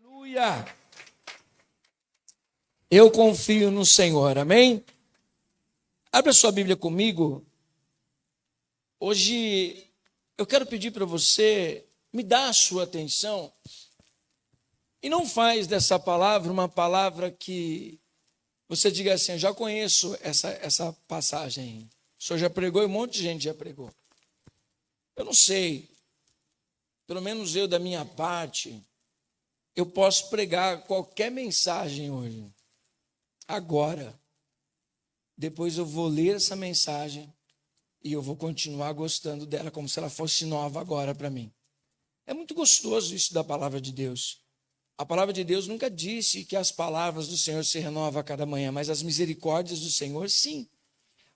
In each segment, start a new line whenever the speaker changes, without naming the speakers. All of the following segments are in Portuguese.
Aleluia! Eu confio no Senhor, amém? Abra sua Bíblia comigo. Hoje eu quero pedir para você me dar a sua atenção e não faz dessa palavra uma palavra que você diga assim, eu já conheço essa passagem. O senhor já pregou e um monte de gente já pregou. Eu não sei, pelo menos eu da minha parte, eu posso pregar qualquer mensagem hoje, agora. Depois eu vou ler essa mensagem e eu vou continuar gostando dela como se ela fosse nova agora para mim. É muito gostoso isso da palavra de Deus. A palavra de Deus nunca disse que as palavras do Senhor se renovam a cada manhã, mas as misericórdias do Senhor, sim.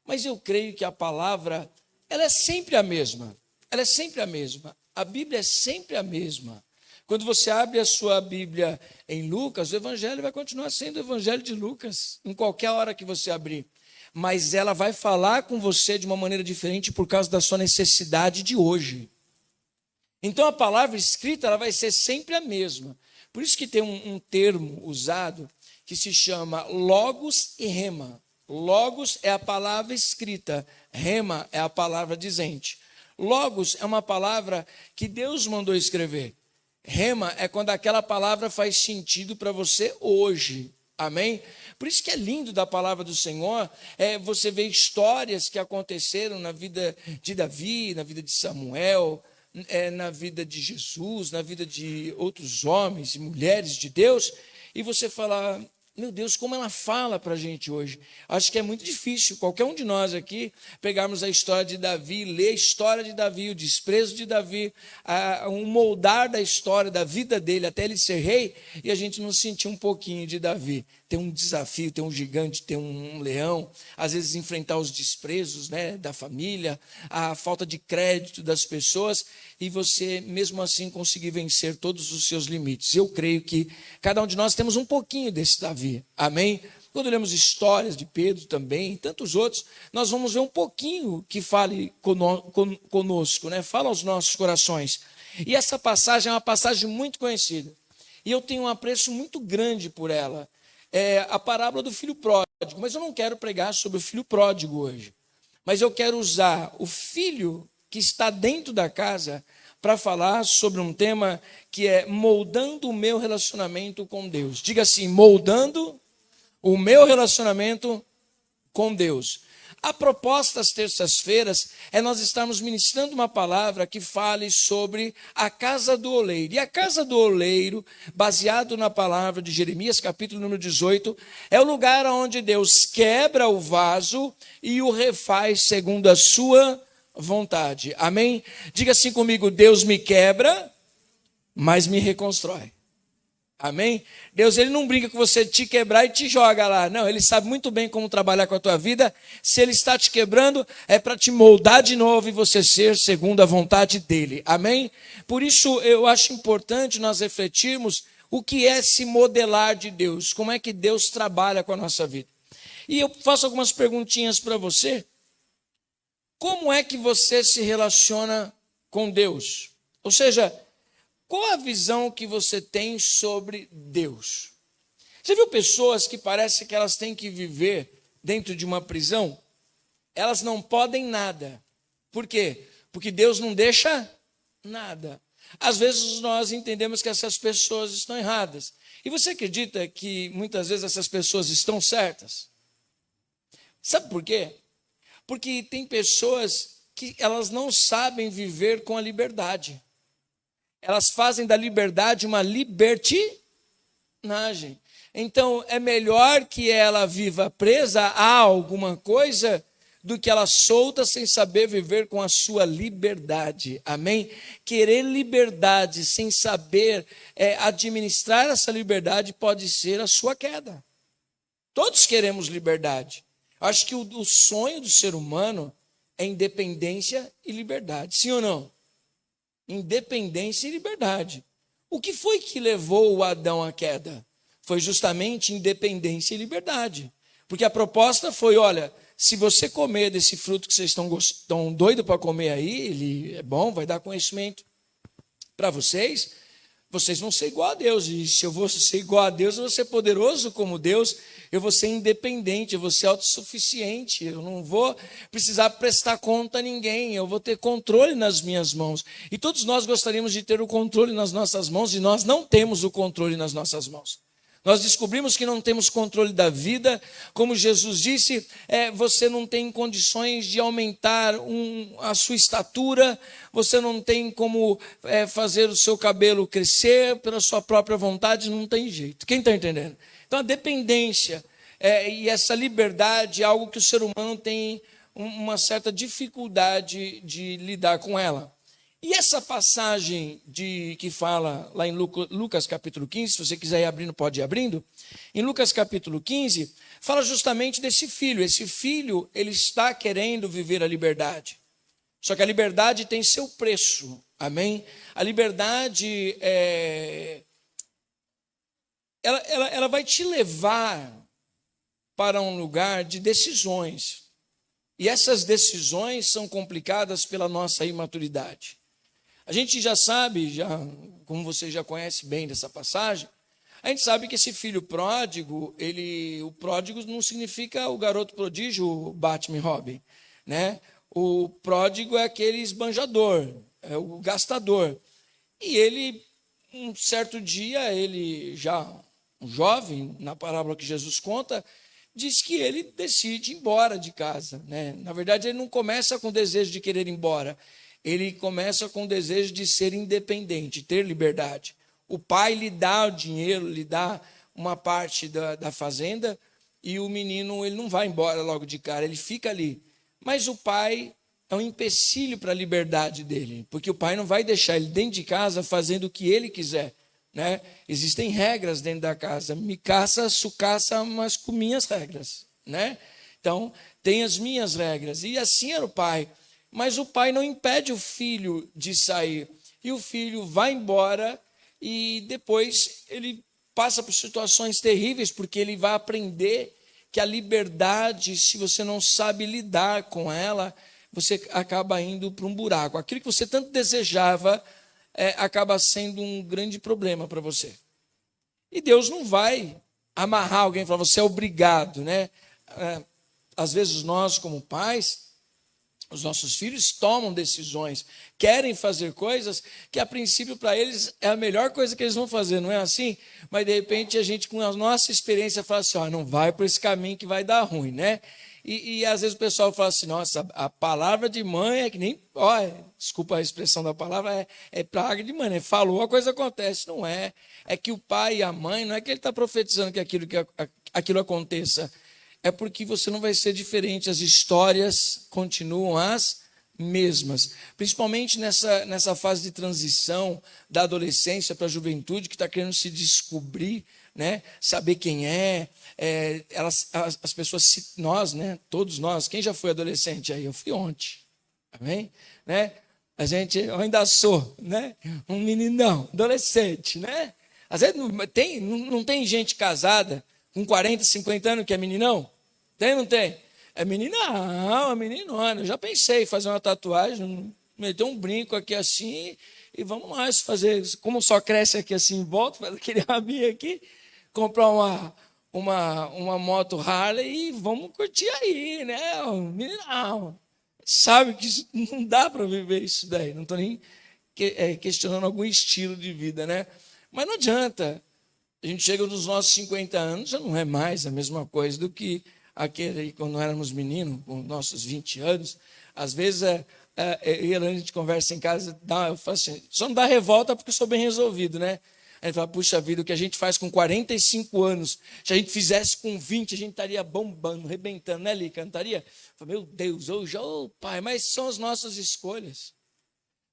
Mas eu creio que a palavra, ela é sempre a mesma. Ela é sempre a mesma. A Bíblia é sempre a mesma. Quando você abre a sua Bíblia em Lucas, o Evangelho vai continuar sendo o Evangelho de Lucas, em qualquer hora que você abrir. Mas ela vai falar com você de uma maneira diferente por causa da sua necessidade de hoje. Então a palavra escrita ela vai ser sempre a mesma. Por isso que tem um termo usado que se chama logos e rema. Logos é a palavra escrita, rema é a palavra dizente. Logos é uma palavra que Deus mandou escrever. Rema é quando aquela palavra faz sentido para você hoje. Amém? Por isso que é lindo da palavra do Senhor, você vê histórias que aconteceram na vida de Davi, na vida de Samuel, na vida de Jesus, na vida de outros homens e mulheres de Deus, e você fala, meu Deus, como ela fala para a gente hoje. Acho que é muito difícil, qualquer um de nós aqui, pegarmos a história de Davi, ler a história de Davi, o desprezo de Davi, um moldar da história, da vida dele, até ele ser rei, e a gente não sentir um pouquinho de Davi. Tem um desafio, tem um gigante, tem um leão, às vezes enfrentar os desprezos, né, da família, a falta de crédito das pessoas, e você, mesmo assim, conseguir vencer todos os seus limites. Eu creio que cada um de nós temos um pouquinho desse Davi, amém? Quando lemos histórias de Pedro também, e tantos outros, nós vamos ver um pouquinho que fale conosco, né? Fala aos nossos corações. E essa passagem é uma passagem muito conhecida, e eu tenho um apreço muito grande por ela. É a parábola do filho pródigo, mas eu não quero pregar sobre o filho pródigo hoje, mas eu quero usar o filho que está dentro da casa para falar sobre um tema que é moldando o meu relacionamento com Deus. Diga assim, moldando o meu relacionamento com Deus. A proposta às terças-feiras é nós estarmos ministrando uma palavra que fale sobre a casa do oleiro. E a casa do oleiro, baseado na palavra de Jeremias, capítulo número 18, é o lugar onde Deus quebra o vaso e o refaz segundo a sua vontade. Amém? Diga assim comigo, Deus me quebra, mas me reconstrói. Amém? Deus ele não brinca com você de te quebrar e te joga lá. Não, ele sabe muito bem como trabalhar com a tua vida. Se ele está te quebrando, é para te moldar de novo e você ser segundo a vontade dele. Amém? Por isso eu acho importante nós refletirmos o que é se modelar de Deus. Como é que Deus trabalha com a nossa vida. E eu faço algumas perguntinhas para você. Como é que você se relaciona com Deus? Ou seja, qual a visão que você tem sobre Deus? Você viu pessoas que parece que elas têm que viver dentro de uma prisão? Elas não podem nada. Por quê? Porque Deus não deixa nada. Às vezes nós entendemos que essas pessoas estão erradas. E você acredita que muitas vezes essas pessoas estão certas? Sabe por quê? Porque tem pessoas que elas não sabem viver com a liberdade. Elas fazem da liberdade uma libertinagem. Então, é melhor que ela viva presa a alguma coisa do que ela solta sem saber viver com a sua liberdade. Amém? Querer liberdade sem saber administrar essa liberdade pode ser a sua queda. Todos queremos liberdade. Acho que o sonho do ser humano é independência e liberdade. Sim ou não? Independência e liberdade. O que foi que levou o Adão à queda? Foi justamente independência e liberdade. Porque a proposta foi, olha, se você comer desse fruto que vocês estão doidos para comer aí, ele é bom, vai dar conhecimento para vocês, vocês vão ser igual a Deus, e se eu vou ser igual a Deus, eu vou ser poderoso como Deus, eu vou ser independente, eu vou ser autossuficiente, eu não vou precisar prestar conta a ninguém, eu vou ter controle nas minhas mãos. E todos nós gostaríamos de ter o controle nas nossas mãos, e nós não temos o controle nas nossas mãos. Nós descobrimos que não temos controle da vida, como Jesus disse, você não tem condições de aumentar a sua estatura, você não tem como fazer o seu cabelo crescer pela sua própria vontade, não tem jeito. Quem está entendendo? Então a dependência e essa liberdade é algo que o ser humano tem uma certa dificuldade de lidar com ela. E essa passagem que fala lá em Lucas capítulo 15, se você quiser ir abrindo, pode ir abrindo. Em Lucas capítulo 15, fala justamente desse filho. Esse filho, ele está querendo viver a liberdade. Só que a liberdade tem seu preço, amém? A liberdade, ela vai te levar para um lugar de decisões. E essas decisões são complicadas pela nossa imaturidade. A gente já sabe, como você já conhece bem dessa passagem, a gente sabe que esse filho pródigo, o pródigo não significa o garoto prodígio, o Batman Robin, né? O pródigo é aquele esbanjador, é o gastador. E ele, um certo dia, ele já um jovem, na parábola que Jesus conta, diz que ele decide ir embora de casa, né? Na verdade, ele não começa com o desejo de querer ir embora. Ele começa com o desejo de ser independente, ter liberdade. O pai lhe dá o dinheiro, lhe dá uma parte da fazenda, e o menino ele não vai embora logo de cara, ele fica ali. Mas o pai é um empecilho para a liberdade dele, porque o pai não vai deixar ele dentro de casa fazendo o que ele quiser, né? Existem regras dentro da casa. Me caça, sucaça, mas com minhas regras, né? Então, tem as minhas regras. E assim era o pai. Mas o pai não impede o filho de sair. E o filho vai embora e depois ele passa por situações terríveis, porque ele vai aprender que a liberdade, se você não sabe lidar com ela, você acaba indo para um buraco. Aquilo que você tanto desejava acaba sendo um grande problema para você. E Deus não vai amarrar alguém e falar, você é obrigado, né? Às vezes nós, como pais, os nossos filhos tomam decisões, querem fazer coisas que a princípio para eles é a melhor coisa que eles vão fazer, não é assim? Mas de repente a gente com a nossa experiência fala assim, não vai por esse caminho que vai dar ruim, né? E às vezes o pessoal fala assim, nossa, a palavra de mãe é que nem, desculpa a expressão da palavra, é praga de mãe, né? Falou, a coisa acontece, não é? É que o pai e a mãe, não é que ele está profetizando que aquilo aconteça, é porque você não vai ser diferente, as histórias continuam as mesmas. Principalmente nessa fase de transição da adolescência para a juventude, que está querendo se descobrir, né? Saber quem as pessoas, nós, né? Todos nós, quem já foi adolescente aí? Eu fui ontem, amém? Né? Eu ainda sou, né? Um meninão, adolescente, né? Às vezes não tem gente casada com 40, 50 anos que é meninão? Tem ou não tem? É meninão, é meninona. Eu já pensei em fazer uma tatuagem, meter um brinco aqui assim e vamos lá fazer. Como só cresce aqui assim em volta, faz aquele rabinho aqui, comprar uma moto Harley e vamos curtir aí, né? Meninão. Sabe que isso, não dá para viver isso daí. Não estou nem questionando algum estilo de vida, né? Mas não adianta. A gente chega nos nossos 50 anos, já não é mais a mesma coisa do que aquele quando éramos meninos, com nossos 20 anos. Às vezes, eu e a gente conversa em casa, eu falo assim, só não dá revolta porque eu sou bem resolvido, né? A gente fala, puxa vida, o que a gente faz com 45 anos, se a gente fizesse com 20, a gente estaria bombando, rebentando, né, Lica? Não estaria? Eu falo, meu Deus, pai, mas são as nossas escolhas,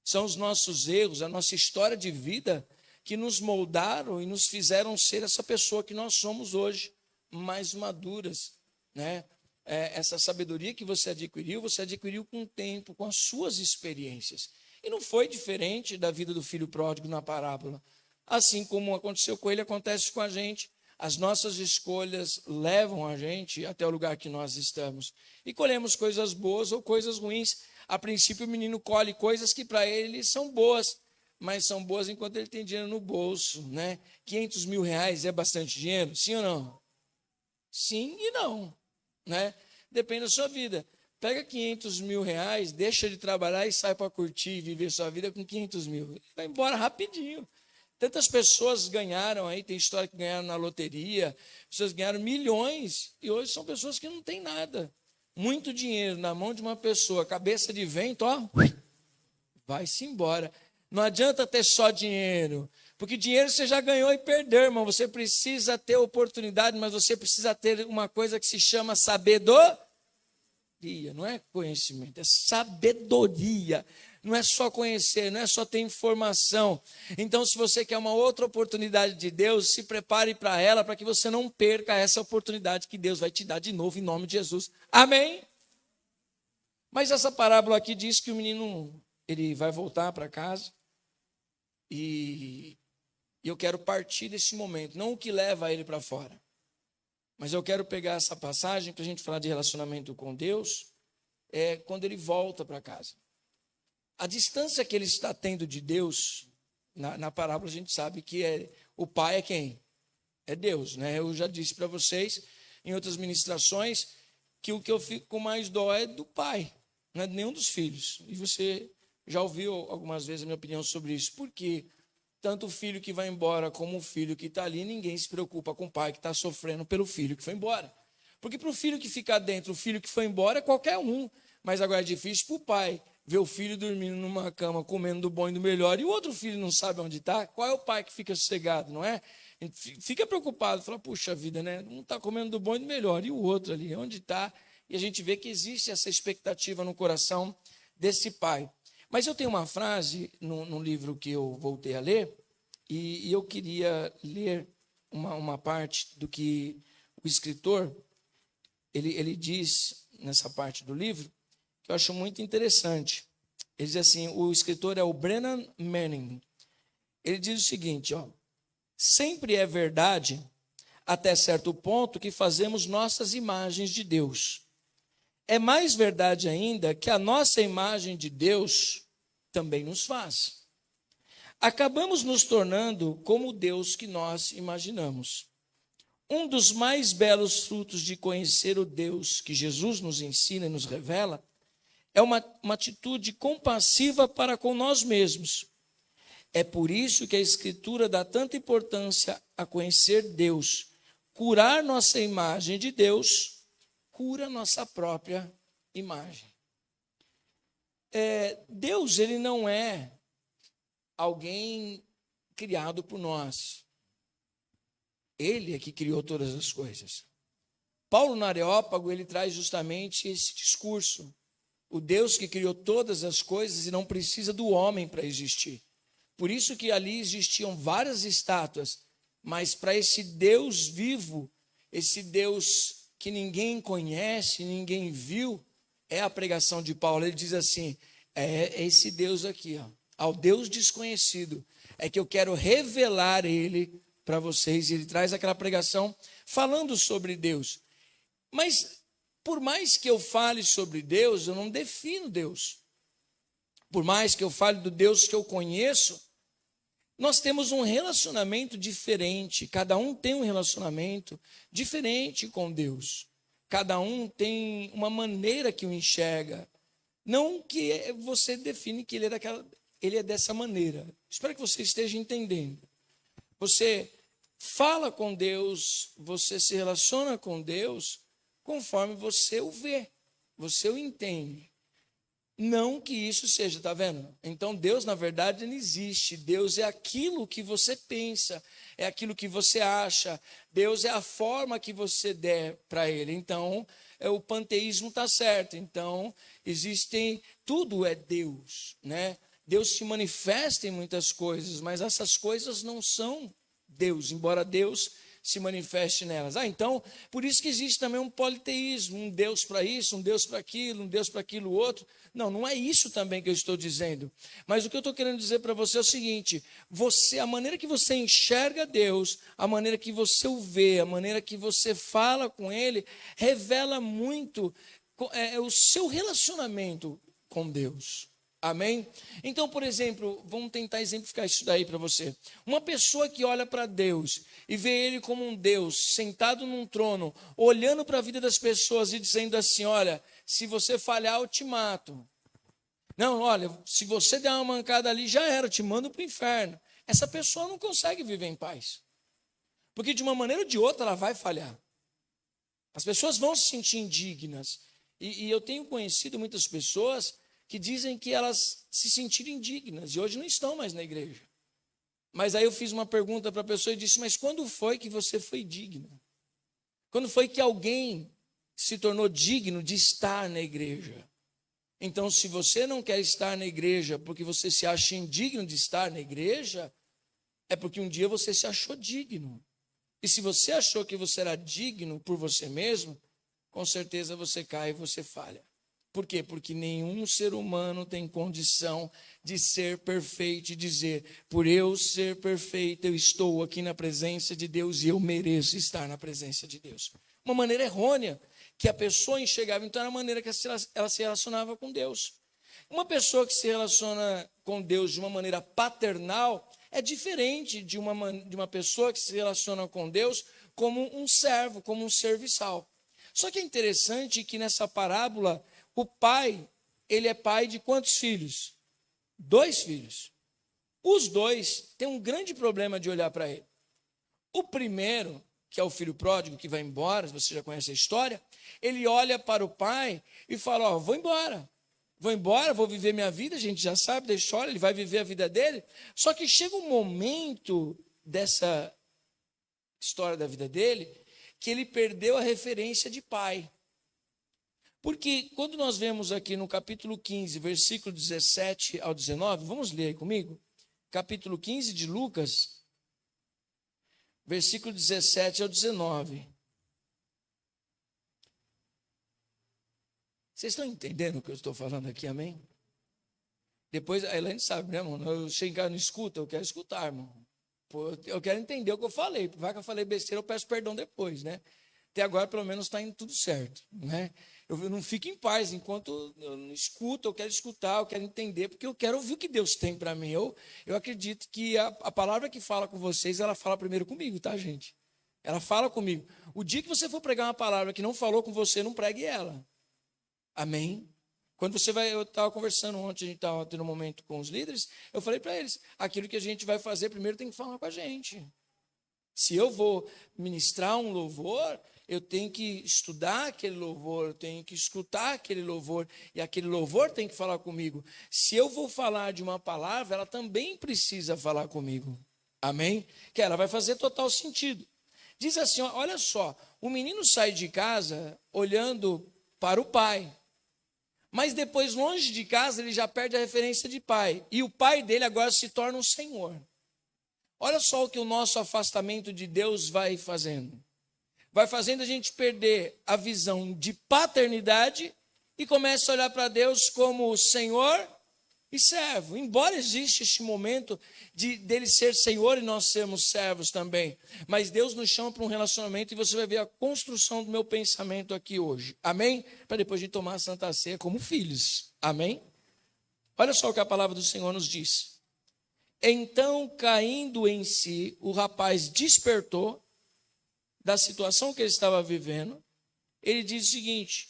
são os nossos erros, a nossa história de vida que nos moldaram e nos fizeram ser essa pessoa que nós somos hoje, mais maduras, né? Essa sabedoria que você adquiriu com o tempo, com as suas experiências. E não foi diferente da vida do filho pródigo na parábola. Assim como aconteceu com ele, acontece com a gente. As nossas escolhas levam a gente até o lugar que nós estamos. E colhemos coisas boas ou coisas ruins. A princípio, o menino colhe coisas que para ele são boas, mas são boas enquanto ele tem dinheiro no bolso, né? 500 mil reais é bastante dinheiro? Sim ou não? Sim e não, né? Depende da sua vida. Pega 500 mil reais, deixa de trabalhar e sai para curtir e viver sua vida com 500 mil. Vai embora rapidinho. Tantas pessoas ganharam aí, tem história que ganharam na loteria, pessoas ganharam milhões e hoje são pessoas que não têm nada. Muito dinheiro na mão de uma pessoa, cabeça de vento, ó, vai-se embora. Não adianta ter só dinheiro, porque dinheiro você já ganhou e perdeu, irmão. Você precisa ter oportunidade, mas você precisa ter uma coisa que se chama sabedoria. Não é conhecimento, é sabedoria. Não é só conhecer, não é só ter informação. Então, se você quer uma outra oportunidade de Deus, se prepare para ela, para que você não perca essa oportunidade que Deus vai te dar de novo, em nome de Jesus. Amém? Mas essa parábola aqui diz que o menino, ele vai voltar para casa e eu quero partir desse momento, não o que leva ele para fora. Mas eu quero pegar essa passagem para a gente falar de relacionamento com Deus, quando ele volta para casa. A distância que ele está tendo de Deus, na parábola a gente sabe que o pai é quem? É Deus, né? Eu já disse para vocês em outras ministrações que o que eu fico com mais dó é do pai, não é de nenhum dos filhos. E você já ouviu algumas vezes a minha opinião sobre isso. Por quê? Tanto o filho que vai embora como o filho que está ali, ninguém se preocupa com o pai que está sofrendo pelo filho que foi embora. Porque para o filho que fica dentro, o filho que foi embora é qualquer um. Mas agora é difícil para o pai ver o filho dormindo numa cama, comendo do bom e do melhor, e o outro filho não sabe onde está. Qual é o pai que fica sossegado, não é? Fica preocupado, fala, puxa vida, né? Um está comendo do bom e do melhor, e o outro ali, onde está? E a gente vê que existe essa expectativa no coração desse pai. Mas eu tenho uma frase no livro que eu voltei a ler, e eu queria ler uma parte do que o escritor, ele diz nessa parte do livro, que eu acho muito interessante. Ele diz assim, o escritor é o Brennan Manning. Ele diz o seguinte, ó, sempre é verdade, até certo ponto, que fazemos nossas imagens de Deus. É mais verdade ainda que a nossa imagem de Deus também nos faz. Acabamos nos tornando como o Deus que nós imaginamos. Um dos mais belos frutos de conhecer o Deus que Jesus nos ensina e nos revela é uma atitude compassiva para com nós mesmos. É por isso que a Escritura dá tanta importância a conhecer Deus. Curar nossa imagem de Deus, cura nossa própria imagem. Deus, ele não é alguém criado por nós. Ele é que criou todas as coisas. Paulo, no Areópago, ele traz justamente esse discurso. O Deus que criou todas as coisas e não precisa do homem para existir. Por isso que ali existiam várias estátuas, mas para esse Deus vivo, esse Deus que ninguém conhece, ninguém viu, é a pregação de Paulo. Ele diz assim, é esse Deus aqui, ó, ao Deus desconhecido, é que eu quero revelar ele para vocês. E ele traz aquela pregação falando sobre Deus. Mas por mais que eu fale sobre Deus, eu não defino Deus. Por mais que eu fale do Deus que eu conheço, nós temos um relacionamento diferente. Cada um tem um relacionamento diferente com Deus. Cada um tem uma maneira que o enxerga. Não que você define que ele é dessa maneira. Espero que você esteja entendendo. Você fala com Deus, você se relaciona com Deus conforme você o vê, você o entende. Não que isso seja, tá vendo? Então Deus, na verdade, não existe. Deus é aquilo que você pensa, é aquilo que você acha. Deus é a forma que você der para ele. Então, o panteísmo está certo. Então, tudo é Deus, né? Deus se manifesta em muitas coisas, mas essas coisas não são Deus, embora Deus se manifeste nelas. Então, por isso que existe também um politeísmo, um Deus para isso, um Deus para aquilo, um Deus para aquilo outro. Não, não é isso também que eu estou dizendo. Mas o que eu estou querendo dizer para você é o seguinte, a maneira que você enxerga Deus, a maneira que você o vê, a maneira que você fala com ele, revela muito o seu relacionamento com Deus. Amém? Então, por exemplo, vamos tentar exemplificar isso daí para você. Uma pessoa que olha para Deus e vê Ele como um Deus sentado num trono, olhando para a vida das pessoas e dizendo assim: olha, se você falhar, eu te mato. Não, olha, se você der uma mancada ali, já era, eu te mando para o inferno. Essa pessoa não consegue viver em paz. Porque de uma maneira ou de outra ela vai falhar. As pessoas vão se sentir indignas. E eu tenho conhecido muitas pessoas que dizem que elas se sentiram indignas e hoje não estão mais na igreja. Mas aí eu fiz uma pergunta para a pessoa e disse: mas quando foi que você foi digna? Quando foi que alguém se tornou digno de estar na igreja? Então, se você não quer estar na igreja porque você se acha indigno de estar na igreja, é porque um dia você se achou digno. E se você achou que você era digno por você mesmo, com certeza você cai e você falha. Por quê? Porque nenhum ser humano tem condição de ser perfeito e dizer: por eu ser perfeito, eu estou aqui na presença de Deus e eu mereço estar na presença de Deus. Uma maneira errônea que a pessoa enxergava, então, era a maneira que ela se relacionava com Deus. Uma pessoa que se relaciona com Deus de uma maneira paternal é diferente de uma pessoa que se relaciona com Deus como um servo, como um serviçal. Só que é interessante que nessa parábola, o pai, ele é pai de quantos filhos? 2 filhos. Os 2 têm um grande problema de olhar para ele. O primeiro, que é o filho pródigo que vai embora, você já conhece a história, ele olha para o pai e fala: vou embora, vou viver minha vida, a gente já sabe da história, ele vai viver a vida dele. Só que chega um momento dessa história da vida dele que ele perdeu a referência de pai. Porque quando nós vemos aqui no capítulo 15, versículo 17 ao 19, vamos ler aí comigo? Capítulo 15 de Lucas, versículo 17 ao 19. Vocês estão entendendo o que eu estou falando aqui, amém? Depois, a Elaine sabe, né, irmão? Eu chego em casa, não escuta, eu quero escutar, irmão. Pô, eu quero entender o que eu falei. Vai que eu falei besteira, eu peço perdão depois, né? Até agora, pelo menos, está indo tudo certo, né? Eu não fico em paz enquanto eu não escuto, eu quero escutar, eu quero entender, porque eu quero ouvir o que Deus tem para mim. Eu acredito que a palavra que fala com vocês, ela fala primeiro comigo, tá, gente? Ela fala comigo. O dia que você for pregar uma palavra que não falou com você, não pregue ela. Amém? Quando você vai, eu estava conversando ontem, a gente estava tendo um momento com os líderes, eu falei para eles: aquilo que a gente vai fazer primeiro tem que falar com a gente. Se eu vou ministrar um louvor, eu tenho que estudar aquele louvor, eu tenho que escutar aquele louvor, e aquele louvor tem que falar comigo. Se eu vou falar de uma palavra, ela também precisa falar comigo. Amém? Que ela vai fazer total sentido. Diz assim, olha só, o menino sai de casa olhando para o pai, mas depois, longe de casa, ele já perde a referência de pai, e o pai dele agora se torna um senhor. Olha só o que o nosso afastamento de Deus vai fazendo. Vai fazendo a gente perder a visão de paternidade e começa a olhar para Deus como Senhor e servo. Embora exista este momento dele ser Senhor e nós sermos servos também. Mas Deus nos chama para um relacionamento e você vai ver a construção do meu pensamento aqui hoje. Amém? Para depois de tomar a Santa Ceia como filhos. Amém? Olha só o que a palavra do Senhor nos diz. Então, caindo em si, o rapaz despertou da situação que ele estava vivendo. Ele diz o seguinte: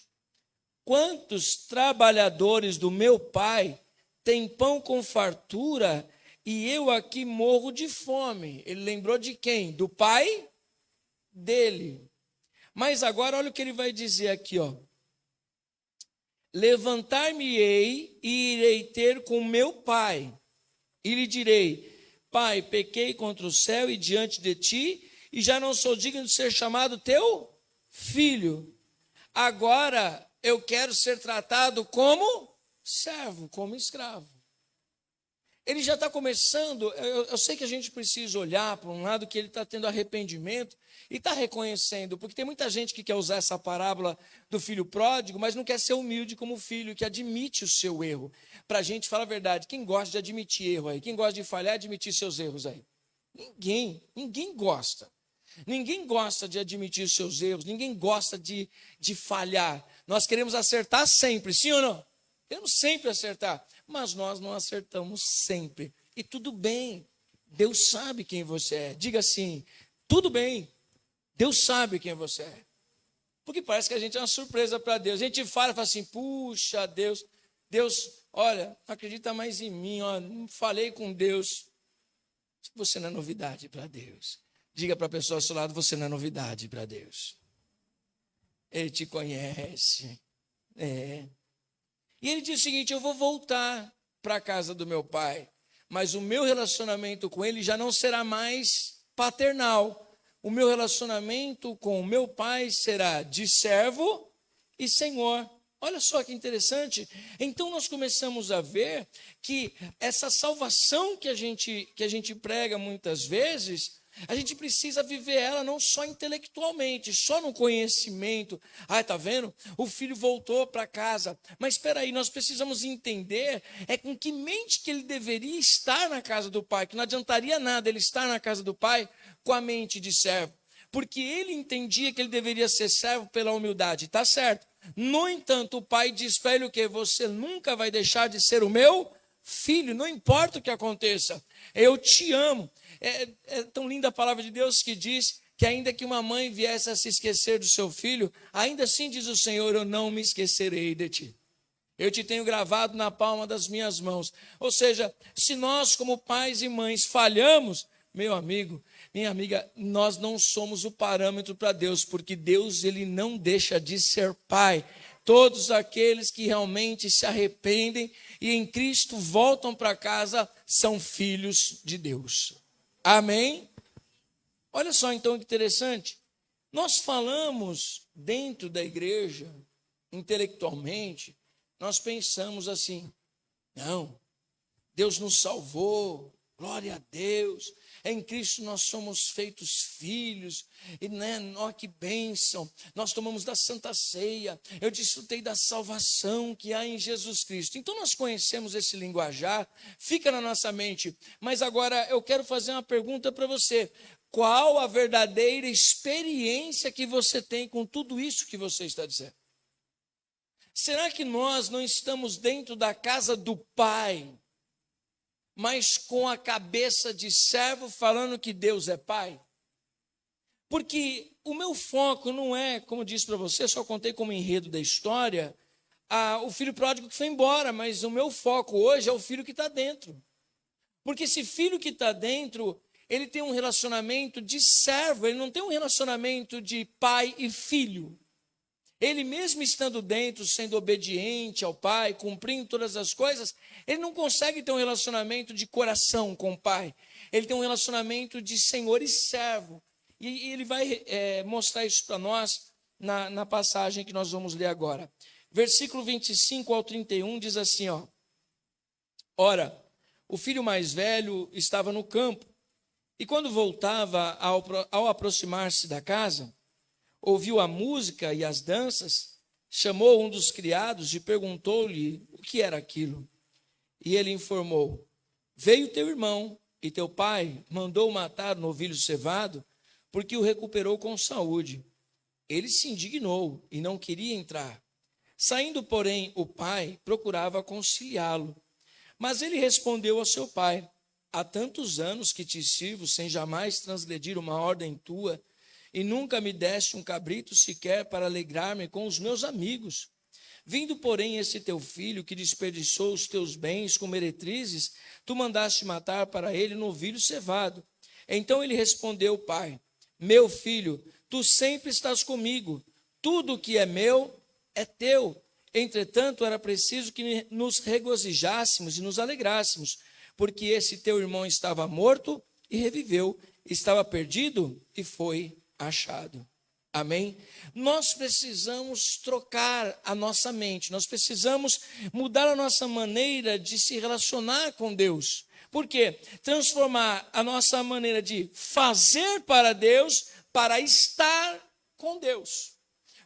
quantos trabalhadores do meu pai têm pão com fartura e eu aqui morro de fome? Ele lembrou de quem? Do pai dele. Mas agora olha o que ele vai dizer aqui, ó. Levantar-me-ei e irei ter com meu pai, e lhe direi: pai, pequei contra o céu e diante de ti, e já não sou digno de ser chamado teu filho. Agora eu quero ser tratado como servo, como escravo. Ele já está começando, eu sei que a gente precisa olhar para um lado que ele está tendo arrependimento e está reconhecendo, porque tem muita gente que quer usar essa parábola do filho pródigo, mas não quer ser humilde como filho, que admite o seu erro. Para a gente, fala a verdade, quem gosta de admitir erro aí? Quem gosta de falhar, admitir seus erros aí? Ninguém gosta. Ninguém gosta de admitir os seus erros, ninguém gosta de falhar. Nós queremos acertar sempre, sim ou não? Queremos sempre acertar, mas nós não acertamos sempre. E tudo bem, Deus sabe quem você é. Diga assim, tudo bem, Deus sabe quem você é. Porque parece que a gente é uma surpresa para Deus. A gente fala assim, puxa, Deus, olha, não acredita mais em mim, ó, não falei com Deus. Você não é novidade para Deus. Diga para a pessoa ao seu lado, você não é novidade para Deus. Ele te conhece. E ele diz o seguinte, eu vou voltar para a casa do meu pai, mas o meu relacionamento com ele já não será mais paternal. O meu relacionamento com o meu pai será de servo e senhor. Olha só que interessante. Então nós começamos a ver que essa salvação que a gente prega muitas vezes, a gente precisa viver ela não só intelectualmente, só no conhecimento. Tá vendo? O filho voltou para casa. Mas espera aí, nós precisamos entender com que mente que ele deveria estar na casa do pai, que não adiantaria nada ele estar na casa do pai com a mente de servo. Porque ele entendia que ele deveria ser servo pela humildade, está certo. No entanto, o pai diz para ele o quê? Você nunca vai deixar de ser o meu filho, não importa o que aconteça, eu te amo. É tão linda a palavra de Deus que diz que ainda que uma mãe viesse a se esquecer do seu filho, ainda assim diz o Senhor, eu não me esquecerei de ti. Eu te tenho gravado na palma das minhas mãos. Ou seja, se nós como pais e mães falhamos, meu amigo, minha amiga, nós não somos o parâmetro para Deus, porque Deus ele não deixa de ser pai. Todos aqueles que realmente se arrependem e em Cristo voltam para casa são filhos de Deus. Amém? Olha só então que interessante. Nós falamos dentro da igreja, intelectualmente, nós pensamos assim, não, Deus nos salvou, glória a Deus, em Cristo nós somos feitos filhos, e ó, que bênção, nós tomamos da Santa Ceia, eu desfrutei da salvação que há em Jesus Cristo. Então nós conhecemos esse linguajar, fica na nossa mente, mas agora eu quero fazer uma pergunta para você, qual a verdadeira experiência que você tem com tudo isso que você está dizendo? Será que nós não estamos dentro da casa do Pai, mas com a cabeça de servo falando que Deus é Pai? Porque o meu foco não é, como disse para você, só contei como enredo da história, o filho pródigo que foi embora, mas o meu foco hoje é o filho que está dentro. Porque esse filho que está dentro, ele tem um relacionamento de servo, ele não tem um relacionamento de pai e filho. Ele mesmo estando dentro, sendo obediente ao pai, cumprindo todas as coisas, ele não consegue ter um relacionamento de coração com o pai. Ele tem um relacionamento de senhor e servo. E ele vai mostrar isso para nós na passagem que nós vamos ler agora. Versículo 25 ao 31 diz assim, ó. Ora, o filho mais velho estava no campo, e quando voltava ao aproximar-se da casa, ouviu a música e as danças, chamou um dos criados e perguntou-lhe o que era aquilo. E ele informou, veio teu irmão e teu pai mandou matar o novilho cevado, porque o recuperou com saúde. Ele se indignou e não queria entrar. Saindo, porém, o pai procurava conciliá-lo. Mas ele respondeu ao seu pai, há tantos anos que te sirvo sem jamais transgredir uma ordem tua, e nunca me deste um cabrito sequer para alegrar-me com os meus amigos. Vindo, porém, esse teu filho, que desperdiçou os teus bens com meretrizes, tu mandaste matar para ele um novilho cevado. Então ele respondeu ao pai, meu filho, tu sempre estás comigo, tudo o que é meu é teu. Entretanto, era preciso que nos regozijássemos e nos alegrássemos, porque esse teu irmão estava morto e reviveu, estava perdido e foi achado. Amém? Nós precisamos trocar a nossa mente, nós precisamos mudar a nossa maneira de se relacionar com Deus. Por quê? Transformar a nossa maneira de fazer para Deus, para estar com Deus.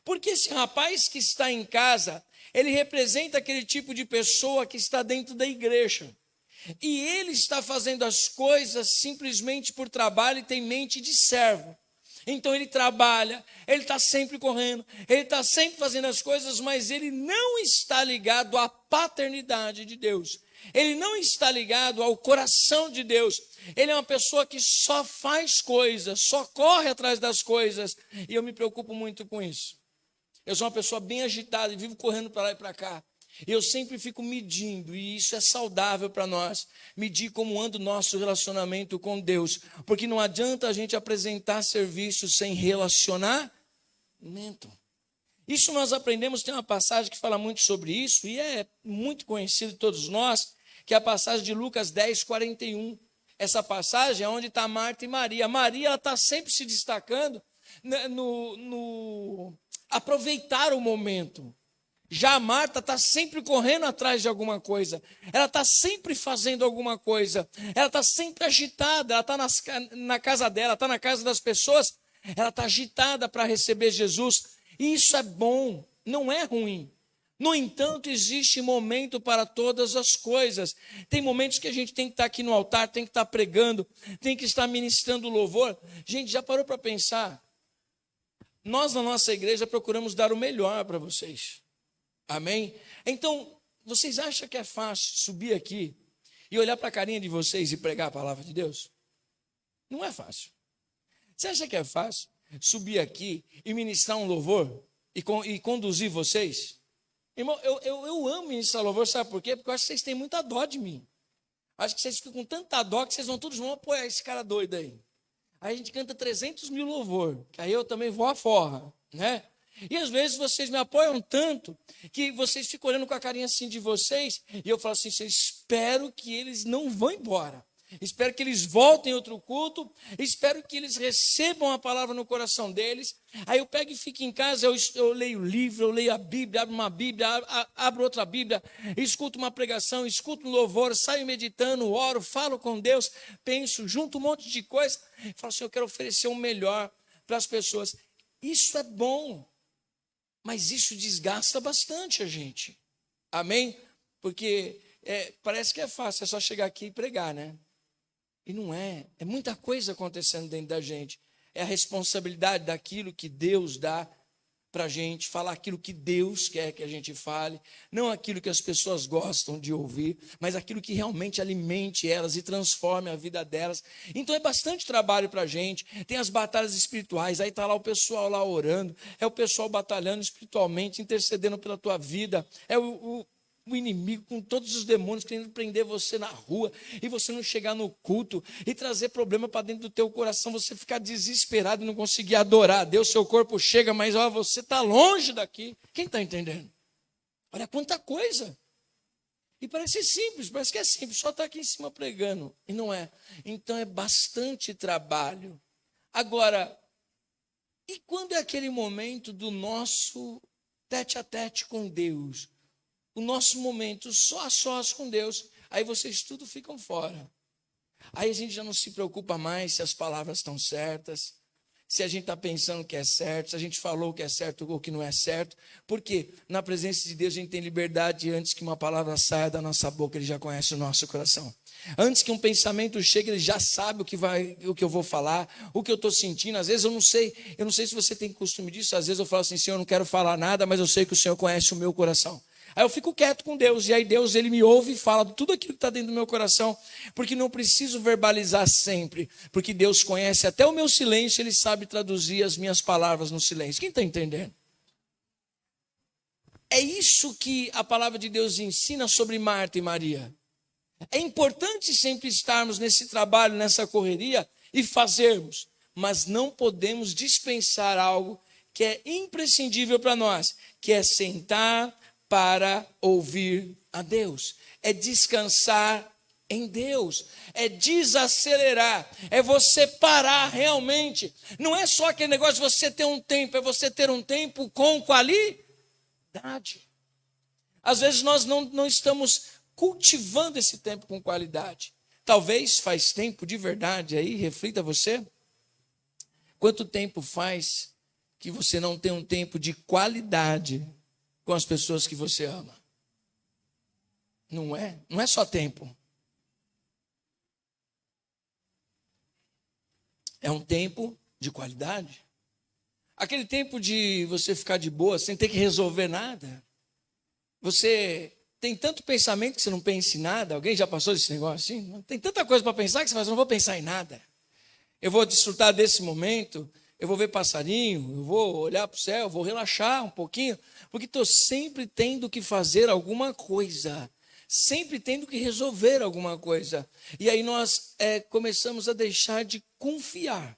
Porque esse rapaz que está em casa, ele representa aquele tipo de pessoa que está dentro da igreja. E ele está fazendo as coisas simplesmente por trabalho e tem mente de servo. Então ele trabalha, ele está sempre correndo, ele está sempre fazendo as coisas, mas ele não está ligado à paternidade de Deus. Ele não está ligado ao coração de Deus. Ele é uma pessoa que só faz coisas, só corre atrás das coisas. E eu me preocupo muito com isso. Eu sou uma pessoa bem agitada e vivo correndo para lá e para cá. Eu sempre fico medindo, e isso é saudável para nós, medir como anda o nosso relacionamento com Deus, porque não adianta a gente apresentar serviço sem relacionamento. Isso nós aprendemos, tem uma passagem que fala muito sobre isso, e é muito conhecido de todos nós, que é a passagem de Lucas 10, 41. Essa passagem é onde está Marta e Maria. Maria está sempre se destacando no aproveitar o momento. Já a Marta está sempre correndo atrás de alguma coisa, ela está sempre fazendo alguma coisa, ela está sempre agitada, ela está na casa dela, está na casa das pessoas, ela está agitada para receber Jesus, e isso é bom, não é ruim. No entanto, existe momento para todas as coisas. Tem momentos que a gente tem que estar aqui no altar, tem que estar pregando, tem que estar ministrando louvor. Gente, já parou para pensar? Nós na nossa igreja procuramos dar o melhor para vocês. Amém? Então, vocês acham que é fácil subir aqui e olhar para a carinha de vocês e pregar a palavra de Deus? Não é fácil. Você acha que é fácil subir aqui e ministrar um louvor e conduzir vocês? Irmão, eu amo ministrar louvor, sabe por quê? Porque eu acho que vocês têm muita dó de mim. Acho que vocês ficam com tanta dó que vocês todos vão apoiar esse cara doido aí. Aí a gente canta 300 mil louvor, que aí eu também vou à forra, né? E às vezes vocês me apoiam tanto que vocês ficam olhando com a carinha assim de vocês, e eu falo assim, eu espero que eles não vão embora. Espero que eles voltem em outro culto, espero que eles recebam a palavra no coração deles. Aí eu pego e fico em casa, eu leio o livro, eu leio a Bíblia, abro uma Bíblia, abro outra Bíblia, escuto uma pregação, escuto um louvor, saio meditando, oro, falo com Deus, penso, junto um monte de coisa, e falo assim, eu quero oferecer o melhor para as pessoas. Isso é bom, mas isso desgasta bastante a gente. Amém? Porque parece que é fácil, é só chegar aqui e pregar, né? E não é, é muita coisa acontecendo dentro da gente. É a responsabilidade daquilo que Deus dá para a gente, falar aquilo que Deus quer que a gente fale, não aquilo que as pessoas gostam de ouvir, mas aquilo que realmente alimente elas e transforme a vida delas. Então é bastante trabalho para a gente, tem as batalhas espirituais, aí está lá o pessoal lá orando, é o pessoal batalhando espiritualmente, intercedendo pela tua vida, é o inimigo com todos os demônios querendo prender você na rua e você não chegar no culto e trazer problema para dentro do teu coração, você ficar desesperado e não conseguir adorar a Deus, seu corpo chega, mas ó, você está longe daqui. Quem está entendendo? Olha quanta coisa. E parece simples, parece que é simples, só está aqui em cima pregando, e não é. Então é bastante trabalho. Agora, e quando é aquele momento do nosso tete a tete com Deus? O nosso momento só a sós com Deus, aí vocês tudo ficam fora. Aí a gente já não se preocupa mais se as palavras estão certas, se a gente está pensando que é certo, se a gente falou que é certo ou que não é certo, porque na presença de Deus a gente tem liberdade antes que uma palavra saia da nossa boca, Ele já conhece o nosso coração. Antes que um pensamento chegue, Ele já sabe o que eu vou falar, o que eu estou sentindo. Às vezes eu não sei se você tem costume disso, às vezes eu falo assim, Senhor, eu não quero falar nada, mas eu sei que o Senhor conhece o meu coração. Aí eu fico quieto com Deus, e aí Deus, Ele me ouve e fala tudo aquilo que está dentro do meu coração, porque não preciso verbalizar sempre, porque Deus conhece até o meu silêncio, Ele sabe traduzir as minhas palavras no silêncio. Quem está entendendo? É isso que a palavra de Deus ensina sobre Marta e Maria. É importante sempre estarmos nesse trabalho, nessa correria, e fazermos, mas não podemos dispensar algo que é imprescindível para nós, que é sentar para ouvir a Deus, é descansar em Deus, é desacelerar, é você parar realmente. Não é só aquele negócio de você ter um tempo, é você ter um tempo com qualidade. Às vezes nós não estamos cultivando esse tempo com qualidade. Talvez faz tempo de verdade aí, reflita você. Quanto tempo faz que você não tem um tempo de qualidade com as pessoas que você ama? Não é só tempo. É um tempo de qualidade. Aquele tempo de você ficar de boa, sem ter que resolver nada. Você tem tanto pensamento que você não pensa em nada. Alguém já passou desse negócio assim? Tem tanta coisa para pensar que você fala, não vou pensar em nada. Eu vou desfrutar desse momento, eu vou ver passarinho, eu vou olhar para o céu, vou relaxar um pouquinho, porque estou sempre tendo que fazer alguma coisa, sempre tendo que resolver alguma coisa. E aí nós começamos a deixar de confiar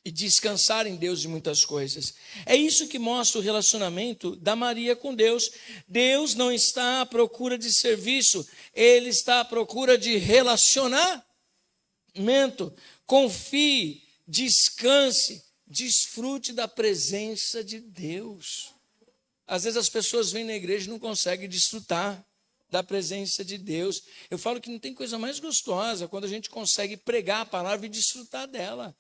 e descansar em Deus de muitas coisas. É isso que mostra o relacionamento da Maria com Deus. Deus não está à procura de serviço, Ele está à procura de relacionamento. Confie, descanse, desfrute da presença de Deus. Às vezes as pessoas vêm na igreja e não conseguem desfrutar da presença de Deus. Eu falo que não tem coisa mais gostosa quando a gente consegue pregar a palavra e desfrutar dela.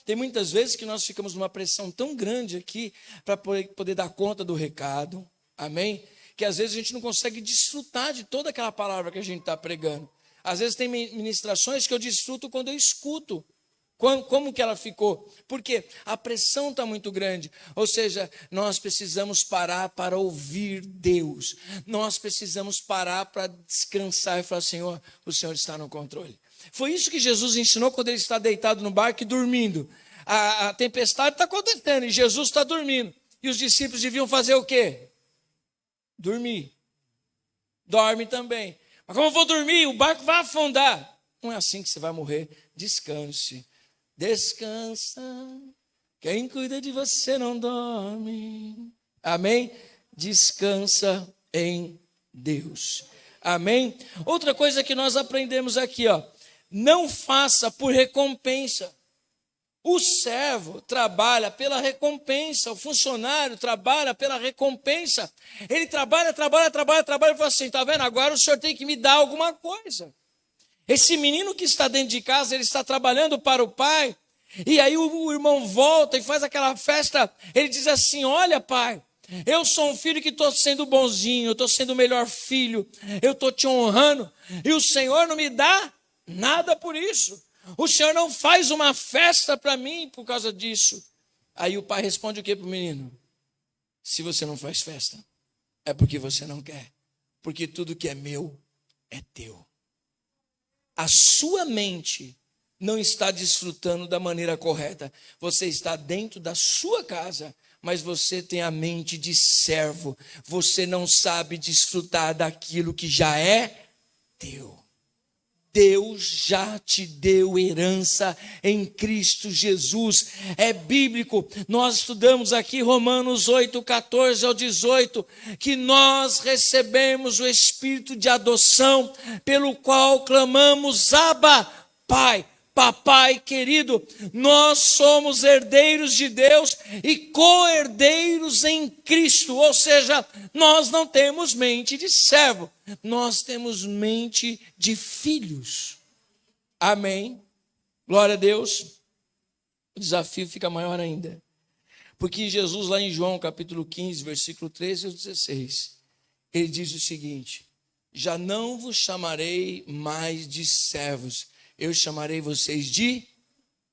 Tem muitas vezes que nós ficamos numa pressão tão grande aqui para poder dar conta do recado, amém? Que às vezes a gente não consegue desfrutar de toda aquela palavra que a gente está pregando. Às vezes tem ministrações que eu desfruto quando eu escuto. Como que ela ficou? Porque a pressão está muito grande. Ou seja, nós precisamos parar para ouvir Deus. Nós precisamos parar para descansar e falar, Senhor, o Senhor está no controle. Foi isso que Jesus ensinou quando ele está deitado no barco e dormindo. A tempestade está acontecendo e Jesus está dormindo. E os discípulos deviam fazer o quê? Dormir. Dorme também. Mas como eu vou dormir? O barco vai afundar. Não é assim que você vai morrer. Descanse. Descansa. Quem cuida de você não dorme. Amém? Descansa em Deus. Amém? Outra coisa que nós aprendemos aqui, ó. Não faça por recompensa. O servo trabalha pela recompensa, o funcionário trabalha pela recompensa. Ele trabalha e fala assim, tá vendo? Agora o senhor tem que me dar alguma coisa. Esse menino que está dentro de casa, ele está trabalhando para o pai, e aí o irmão volta e faz aquela festa, ele diz assim, olha pai, eu sou um filho que estou sendo bonzinho, eu estou sendo o melhor filho, eu estou te honrando, e o Senhor não me dá nada por isso. O Senhor não faz uma festa para mim por causa disso. Aí o pai responde o que para o menino? Se você não faz festa, é porque você não quer. Porque tudo que é meu é teu. A sua mente não está desfrutando da maneira correta. Você está dentro da sua casa, mas você tem a mente de servo. Você não sabe desfrutar daquilo que já é teu. Deus já te deu herança em Cristo Jesus. É bíblico. Nós estudamos aqui Romanos 8, 14 ao 18, que nós recebemos o Espírito de adoção, pelo qual clamamos, Abba, Pai. Papai querido, nós somos herdeiros de Deus e co-herdeiros em Cristo, ou seja, nós não temos mente de servo, nós temos mente de filhos. Amém? Glória a Deus. O desafio fica maior ainda, porque Jesus lá em João capítulo 15, versículo 13 ao 16, ele diz o seguinte, já não vos chamarei mais de servos, eu chamarei vocês de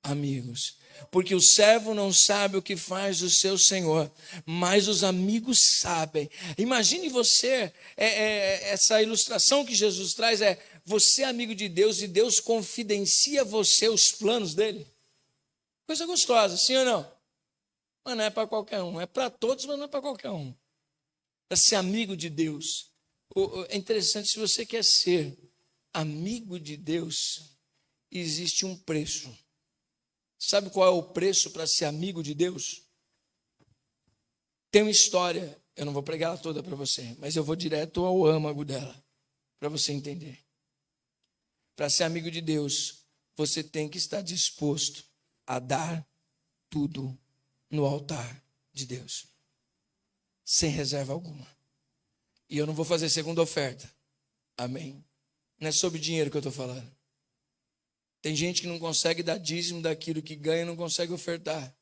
amigos, porque o servo não sabe o que faz o seu senhor, mas os amigos sabem. Imagine você, essa ilustração que Jesus traz é, você é amigo de Deus e Deus confidencia a você os planos dele. Coisa gostosa, sim ou não? Mas não é para qualquer um, é para todos, mas não é para qualquer um. Para ser amigo de Deus. É interessante, se você quer ser amigo de Deus, existe um preço. Sabe qual é o preço para ser amigo de Deus? Tem uma história, eu não vou pregar ela toda para você, mas eu vou direto ao âmago dela, para você entender. Para ser amigo de Deus, você tem que estar disposto a dar tudo no altar de Deus, sem reserva alguma. E eu não vou fazer segunda oferta, amém? Não é sobre dinheiro que eu estou falando. Tem gente que não consegue dar dízimo daquilo que ganha e não consegue ofertar.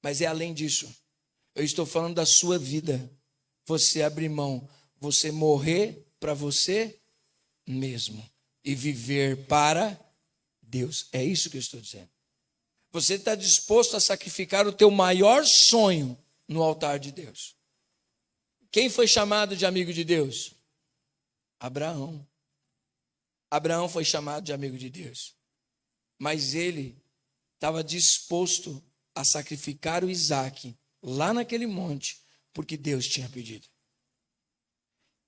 Mas é além disso. Eu estou falando da sua vida. Você abrir mão. Você morrer para você mesmo. E viver para Deus. É isso que eu estou dizendo. Você está disposto a sacrificar o teu maior sonho no altar de Deus? Quem foi chamado de amigo de Deus? Abraão. Abraão foi chamado de amigo de Deus. Mas ele estava disposto a sacrificar o Isaque lá naquele monte, porque Deus tinha pedido.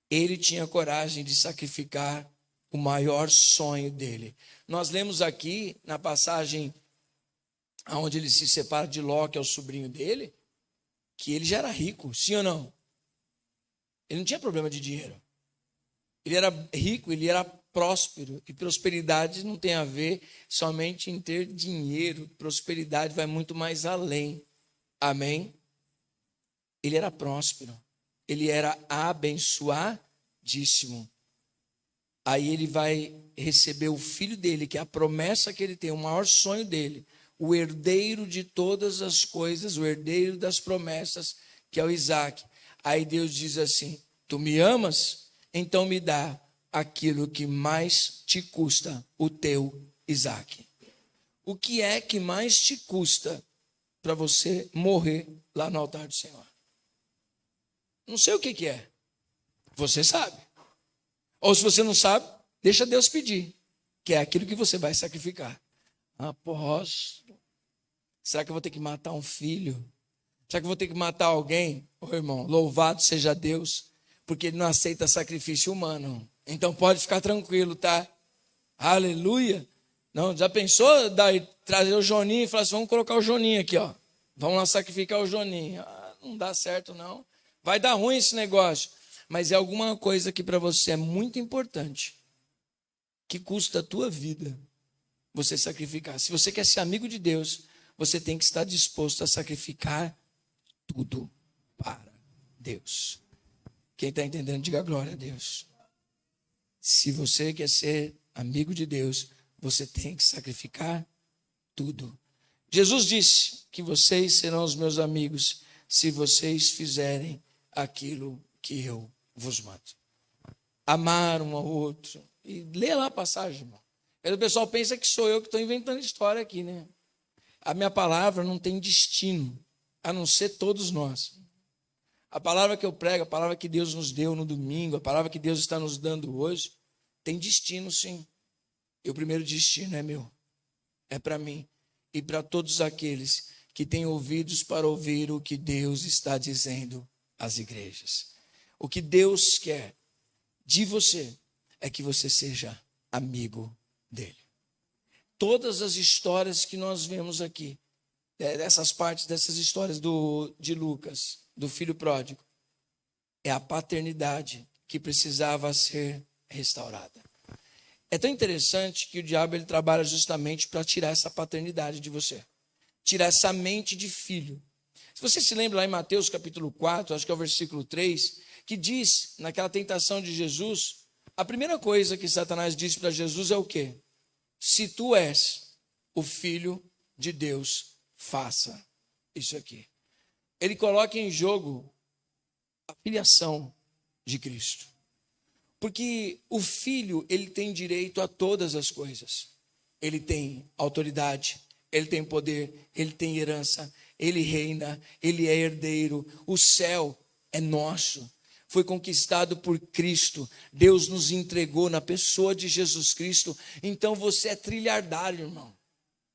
Ele tinha coragem de sacrificar o maior sonho dele. Nós lemos aqui na passagem onde ele se separa de Ló, que é o sobrinho dele, que ele já era rico, sim ou não? Ele não tinha problema de dinheiro. Ele era rico, ele era próspero. E prosperidade não tem a ver somente em ter dinheiro. Prosperidade vai muito mais além. Amém? Ele era próspero. Ele era abençoadíssimo. Aí ele vai receber o filho dele, que é a promessa que ele tem, o maior sonho dele, o herdeiro de todas as coisas, o herdeiro das promessas, que é o Isaque. Aí Deus diz assim: tu me amas? Então me dá aquilo que mais te custa, o teu Isaque. O que é que mais te custa para você morrer lá no altar do Senhor? Não sei o que é. Você sabe. Ou se você não sabe, deixa Deus pedir, que é aquilo que você vai sacrificar. Apóstolo, será que eu vou ter que matar um filho? Será que eu vou ter que matar alguém? Ô irmão, louvado seja Deus, porque ele não aceita sacrifício humano. Então pode ficar tranquilo, tá? Aleluia. Não, já pensou trazer o Joninho e falar assim: vamos colocar o Joninho aqui, ó. Vamos lá sacrificar o Joninho. Não dá certo, não. Vai dar ruim esse negócio. Mas é alguma coisa que para você é muito importante, que custa a tua vida, você sacrificar. Se você quer ser amigo de Deus, você tem que estar disposto a sacrificar tudo para Deus. Quem está entendendo, diga glória a Deus. Se você quer ser amigo de Deus, você tem que sacrificar tudo. Jesus disse que vocês serão os meus amigos se vocês fizerem aquilo que eu vos mando. Amar um ao outro. E lê lá a passagem, irmão. Aí o pessoal pensa que sou eu que estou inventando história aqui, né? A minha palavra não tem destino, a não ser todos nós. A palavra que eu prego, a palavra que Deus nos deu no domingo, a palavra que Deus está nos dando hoje, tem destino, sim. E o primeiro destino é meu, é para mim e para todos aqueles que têm ouvidos para ouvir o que Deus está dizendo às igrejas. O que Deus quer de você é que você seja amigo dele. Todas as histórias que nós vemos aqui, essas partes dessas histórias de Lucas, do filho pródigo, é a paternidade que precisava ser restaurada. É tão interessante que o diabo ele trabalha justamente para tirar essa paternidade de você, tirar essa mente de filho. Se você se lembra lá em Mateus capítulo 4, acho que é o versículo 3, que diz, naquela tentação de Jesus, a primeira coisa que Satanás disse para Jesus é o quê? Se tu és o filho de Deus, faça isso aqui. Ele coloca em jogo a filiação de Cristo. Porque o filho, ele tem direito a todas as coisas. Ele tem autoridade, ele tem poder, ele tem herança, ele reina, ele é herdeiro. O céu é nosso, foi conquistado por Cristo. Deus nos entregou na pessoa de Jesus Cristo. Então você é trilhardário, irmão.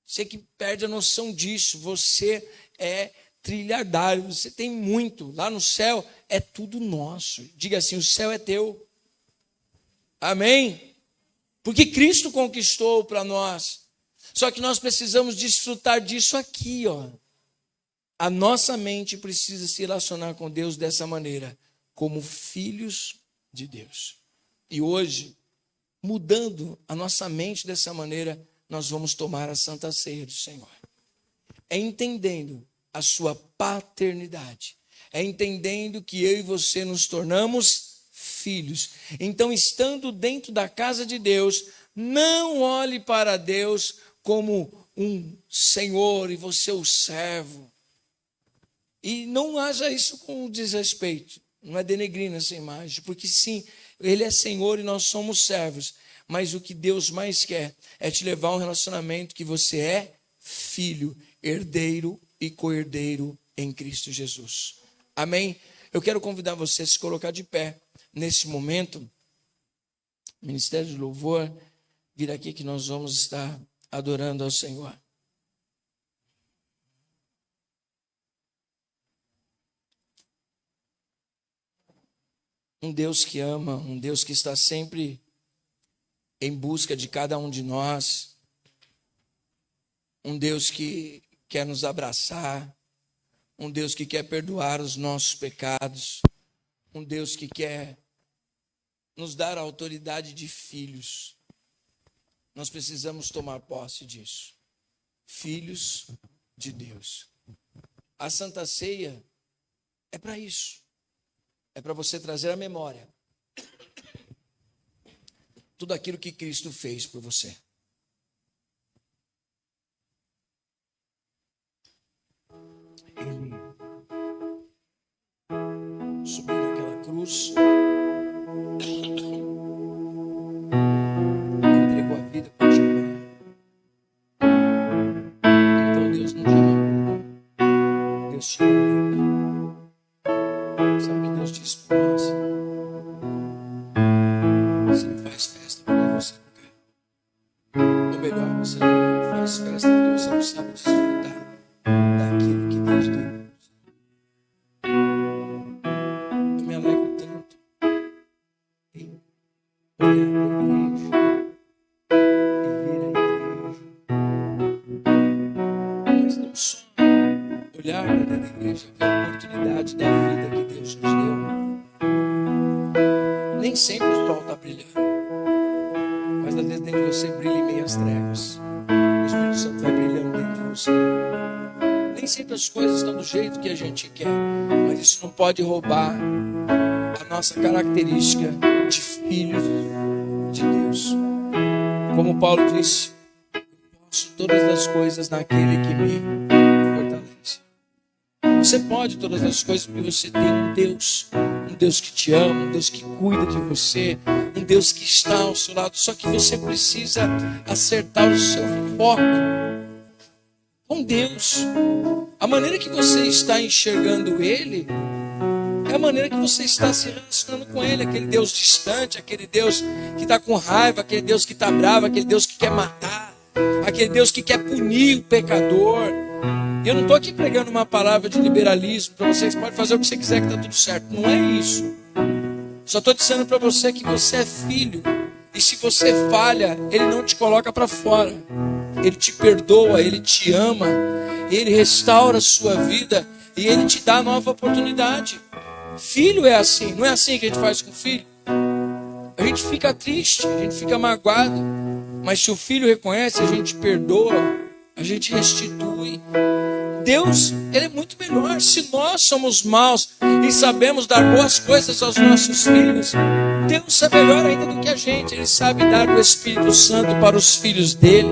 Você que perde a noção disso, você é trilhardário, você tem muito. Lá no céu é tudo nosso. Diga assim: o céu é teu. Amém? Porque Cristo conquistou para nós. Só que nós precisamos desfrutar disso aqui, ó. A nossa mente precisa se relacionar com Deus dessa maneira, como filhos de Deus. E hoje, mudando a nossa mente dessa maneira, nós vamos tomar a Santa Ceia do Senhor. É entendendo a sua paternidade. É entendendo que eu e você nos tornamos filhos. Então, estando dentro da casa de Deus, não olhe para Deus como um senhor e você o servo. E não haja isso com desrespeito. Não é denegrindo essa imagem, porque sim, ele é senhor e nós somos servos. Mas o que Deus mais quer é te levar a um relacionamento que você é filho, herdeiro e co-herdeiro em Cristo Jesus. Amém? Eu quero convidar você a se colocar de pé nesse momento. Ministério de Louvor, vir aqui que nós vamos estar adorando ao Senhor. Um Deus que ama, um Deus que está sempre em busca de cada um de nós. Um Deus que quer nos abraçar. Um Deus que quer perdoar os nossos pecados. Um Deus que quer nos dar a autoridade de filhos. Nós precisamos tomar posse disso. Filhos de Deus. A Santa Ceia é para isso. É para você trazer à memória tudo aquilo que Cristo fez por você. Ele subiu naquela cruz, entregou a vida para te amar. Então Deus não te ama, Deus te ama. Sabe que Deus te expôs? Você não faz festa porque você não quer. Ou melhor, você não faz festa porque você não sabe desfrutar daquilo que Deus deu. Eu me alegro tanto em olhar para a igreja e ver a igreja. Mas não só olhar para a igreja, ver a oportunidade da vida que Deus nos deu. Nem sempre o sol está brilhando, mas às vezes dentro de você brilha em meio às trevas. O Espírito Santo vai brilhando dentro de você. Nem sempre as coisas estão do jeito que a gente quer, mas isso não pode roubar a nossa característica de filhos de Deus. Como Paulo disse, eu posso todas as coisas naquele que me fortalece. Você pode todas as coisas porque você tem um Deus que te ama, um Deus que cuida de você, um Deus que está ao seu lado. Só que você precisa acertar o seu foco com Deus. A maneira que você está enxergando Ele é a maneira que você está se relacionando com Ele. Aquele Deus distante, aquele Deus que está com raiva, aquele Deus que está bravo, aquele Deus que quer matar, aquele Deus que quer punir o pecador. Eu não estou aqui pregando uma palavra de liberalismo para vocês, pode fazer o que você quiser que está tudo certo. Não é isso. Só estou dizendo para você que você é filho. E se você falha, Ele não te coloca para fora. Ele te perdoa, Ele te ama, Ele restaura a sua vida e Ele te dá nova oportunidade. Filho é assim, não é assim que a gente faz com o filho? A gente fica triste, a gente fica magoado, mas se o filho reconhece, a gente perdoa, a gente restitui. Deus, Ele é muito melhor. Se nós somos maus e sabemos dar boas coisas aos nossos filhos, Deus é melhor ainda do que a gente. Ele sabe dar o Espírito Santo para os filhos dele,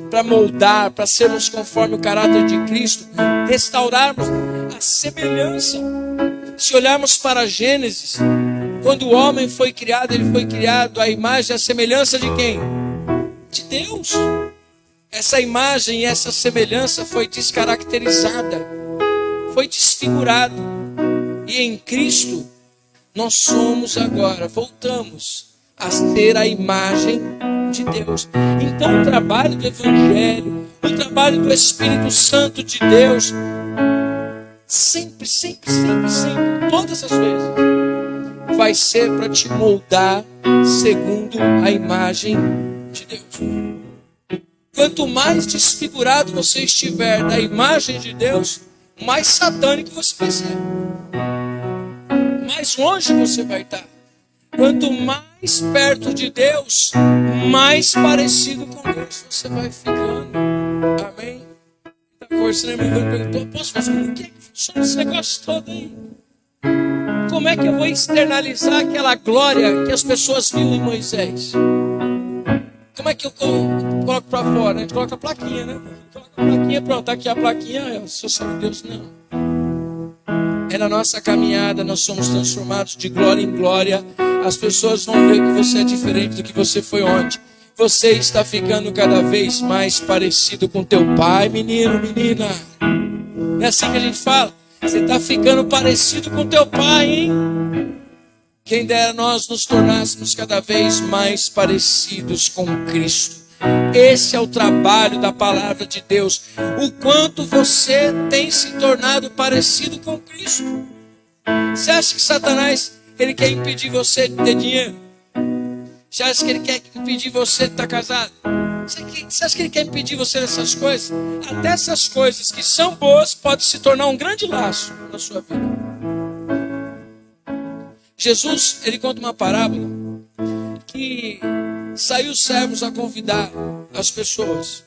para moldar, para sermos conforme o caráter de Cristo, restaurarmos a semelhança. Se olharmos para Gênesis, quando o homem foi criado, ele foi criado à imagem e à semelhança de quem? De Deus. Essa imagem e essa semelhança foi descaracterizada, foi desfigurada. E em Cristo, nós somos agora, voltamos a ser a imagem de Deus. Então o trabalho do Evangelho, o trabalho do Espírito Santo de Deus, sempre, todas as vezes, vai ser para te moldar segundo a imagem de Deus. Quanto mais desfigurado você estiver da imagem de Deus, mais satânico você vai ser. Mais longe você vai estar. Quanto mais perto de Deus, mais parecido com Deus você vai ficando. Amém? Está conversando, meu irmão perguntou, mas como que funciona esse negócio todo aí? Como é que eu vou externalizar aquela glória que as pessoas viram em Moisés? Como é que eu coloco para fora? A gente coloca a plaquinha, né? Coloca a plaquinha, pronto, tá aqui a plaquinha, sou salvo de Deus, não. É na nossa caminhada, nós somos transformados de glória em glória. As pessoas vão ver que você é diferente do que você foi ontem. você está ficando cada vez mais parecido com teu pai, menino, menina. Não é assim que a gente fala? Você está ficando parecido com teu pai, hein? Quem dera nós nos tornássemos cada vez mais parecidos com Cristo. Esse é o trabalho da palavra de Deus. O quanto você tem se tornado parecido com Cristo. Você acha que Satanás, ele quer impedir você de ter dinheiro? Você acha que ele quer impedir você de estar casado? Você acha que ele quer impedir você dessas coisas? Até essas coisas que são boas podem se tornar um grande laço na sua vida. Jesus, ele conta uma parábola que saiu os servos a convidar as pessoas.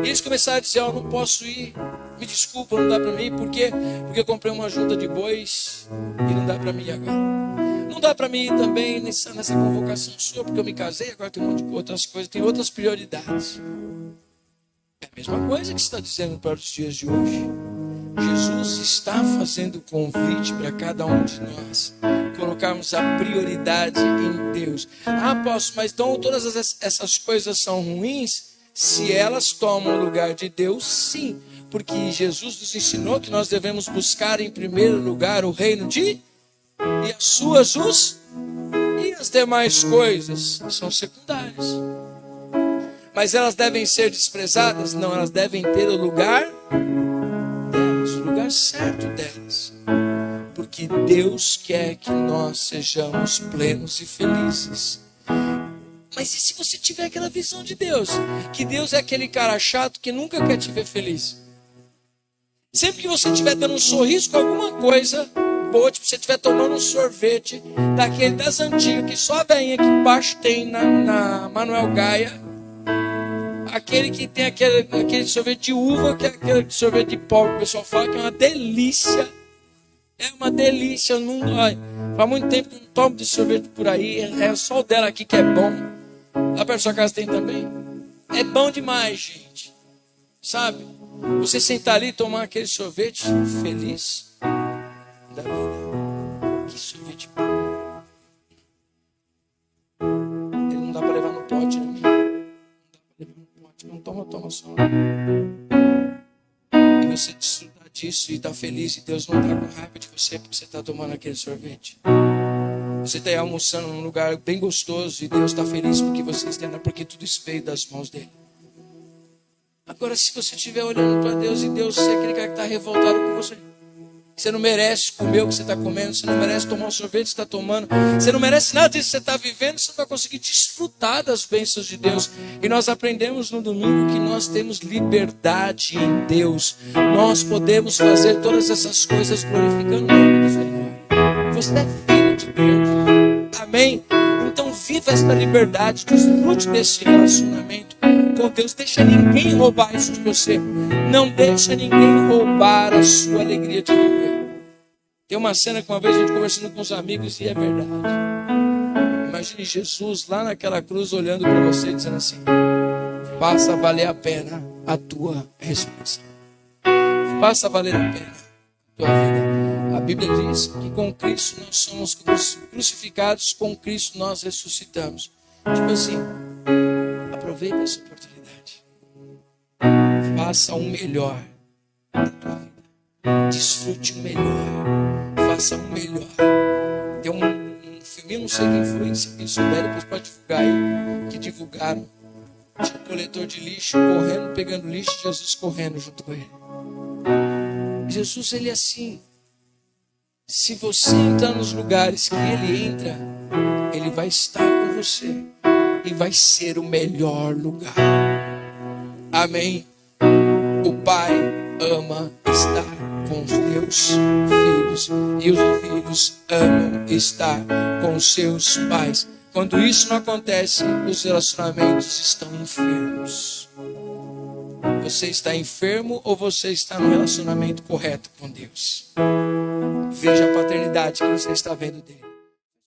E eles começaram a dizer, eu não posso ir, me desculpa, não dá para mim. Por quê? Porque eu comprei uma junta de bois e não dá para mim agora. Não dá para mim ir também nessa convocação sua, porque eu me casei, agora tem um monte de outras coisas, tem outras prioridades. É a mesma coisa que você está dizendo para os dias de hoje. Jesus está fazendo convite para cada um de nós colocarmos a prioridade em Deus. Apóstolo, mas então todas essas coisas são ruins? Se elas tomam o lugar de Deus, sim. Porque Jesus nos ensinou que nós devemos buscar em primeiro lugar o reino de... E as suas, e as demais coisas são secundárias. Mas elas devem ser desprezadas? Não, elas devem ter o lugar delas, o lugar certo delas. Porque Deus quer que nós sejamos plenos e felizes. Mas e se você tiver aquela visão de Deus? Que Deus é aquele cara chato que nunca quer te ver feliz. Sempre que você estiver dando um sorriso com alguma coisa boa, tipo, você estiver tomando um sorvete daquele das antigas, que só a veinha aqui embaixo tem na Manuel Gaia, aquele que tem aquele sorvete de uva, que é aquele sorvete de pó, que o pessoal fala que é uma delícia. É uma delícia. Faz muito tempo que eu não tomo de sorvete por aí. É só o dela aqui que é bom. Lá perto da sua casa tem também. É bom demais, gente. Sabe? Você sentar ali e tomar aquele sorvete feliz da vida. Que sorvete bom. Ele não dá para levar no pote, né? Não dá para levar no pote. Não toma só. E você desfrutar disso e tá feliz. E Deus não tá com raiva de você porque você tá tomando aquele sorvete. Você está almoçando num lugar bem gostoso e Deus está feliz porque você está, porque tudo isso veio das mãos dele. Agora, se você estiver olhando para Deus e Deus é aquele cara que está revoltado com você, você não merece comer o que você está comendo, você não merece tomar o sorvete que você está tomando, você não merece nada disso que você está vivendo, você não vai conseguir desfrutar das bênçãos de Deus. E nós aprendemos no domingo que nós temos liberdade em Deus. Nós podemos fazer todas essas coisas glorificando o nome do Senhor. Você é filho de Deus. Amém? Então viva esta liberdade, desfrute desse relacionamento com Deus. Deixa ninguém roubar isso de você. Não deixa ninguém roubar a sua alegria de viver. Tem uma cena que uma vez a gente conversando com os amigos e é verdade. Imagine Jesus lá naquela cruz olhando para você e dizendo assim: faça valer a pena a tua ressurreição. Faça valer a pena a tua vida. A Bíblia diz que com Cristo nós somos crucificados, com Cristo nós ressuscitamos. Tipo assim, aproveita essa oportunidade. Faça o melhor da tua vida. Desfrute o melhor. Faça o melhor. Tem um filme, não sei quem foi, se quem souber, depois pode divulgar aí, que divulgaram. Tinha um coletor de lixo correndo, pegando lixo, Jesus correndo junto com ele. Jesus, ele é assim. Se você entrar nos lugares que ele entra, ele vai estar com você e vai ser o melhor lugar. Amém? O Pai ama estar com os seus filhos e os filhos amam estar com os seus pais. Quando isso não acontece, os relacionamentos estão enfermos. Você está enfermo ou você está no relacionamento correto com Deus? Veja a paternidade que você está vendo dele.